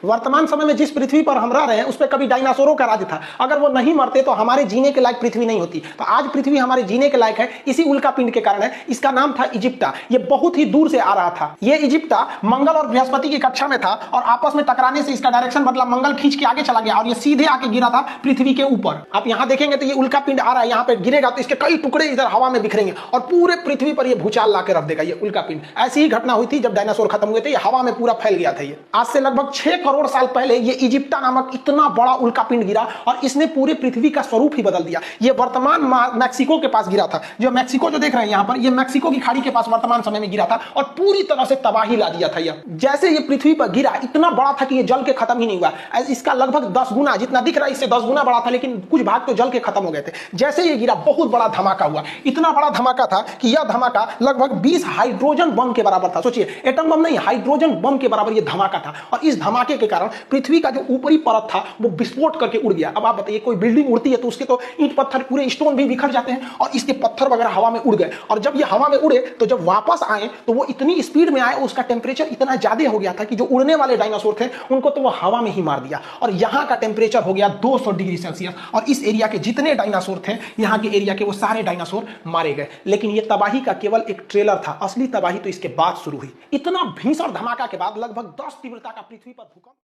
वर्तमान समय में जिस पृथ्वी पर हम रह रहे हैं उस पर कभी डायनासोरों का राज था। अगर वो नहीं मरते तो हमारे जीने के लायक पृथ्वी नहीं होती। तो आज पृथ्वी हमारे जीने के लायक है इसी उल्कापिंड के कारण है। इसका नाम था इजिप्टा। ये बहुत ही दूर से आ रहा था। ये इजिप्टा मंगल और बृहस्पति की कक्षा में था और आपस में टकराने से इसका डायरेक्शन बदला, मंगल खींच के आगे चला गया और ये सीधे आके गिरा था पृथ्वी के ऊपर। आप यहाँ देखेंगे तो ये उल्कापिंड आ रहा है, यहाँ पे गिरेगा तो इसके कई टुकड़े इधर हवा में बिखरेंगे और पूरे पृथ्वी पर ये भूचाल ला के रख देगा। ये उल्कापिंड ऐसी ही घटना हुई थी जब डायनासोर खत्म हुए थे, ये हवा में पूरा फैल गया था। ये आज से लगभग 6 करोड़ साल पहले ये इजिप्टा नामक इतना बड़ा उल्कापिंड गिरा और इसने पूरे पृथ्वी का स्वरूप ही बदल दिया। ये वर्तमान मैक्सिको के पास गिरा था। जो मैक्सिको जो देख रहे हैं यहाँ पर, ये मैक्सिको की खाड़ी के पास वर्तमान समय में गिरा था और पूरी तरह से तबाही ला दिया था। यह जैसे ये पृथ्वी पर गिरा इतना बड़ा था कि ये जल के खत्म ही नहीं हुआ। इसका लगभग 10 गुना, जितना दिख रहा है इससे 10 गुना बड़ा था, लेकिन कुछ भाग तो जल के खत्म हो गए थे। जैसे ये गिरा बहुत बड़ा धमाका हुआ। इतना बड़ा धमाका था कि यह धमाका लगभग 20 हाइड्रोजन बम के बराबर था। सोचिए, एटम बम नहीं, हाइड्रोजन बम के बराबर यह धमाका था। और इस धमाके के कारण पृथ्वी का जो ऊपरी परत था वो विस्फोट करके उड़ गया। अब आप बताइए, कोई बिल्डिंग उड़ती है तो उसके तो ईंट पत्थर पूरे स्टोन भी बिखर जाते हैं और इसके पत्थर वगैरह हवा में उड़ गए। और जब ये हवा में उड़े तो जब वापस आए तो वो इतनी स्पीड में आए, उसका टेम्परेचर इतना ज्यादा हो गया था कि जो उड़ने वाले डायनासोर थे उनको तो वो हवा में ही मार दिया। और यहाँ का टेम्परेचर हो गया 200 डिग्री सेल्सियस और इस एरिया के जितने डायनासोर थे, यहाँ के एरिया के, वो सारे डायनासोर मारे गए। लेकिन ये तबाही का केवल एक ट्रेलर था। असली तबाही तो इसके बाद शुरू हुई। इतना भीषण धमाका के बाद लगभग 10 तीव्रता का पृथ्वी पर भूकंप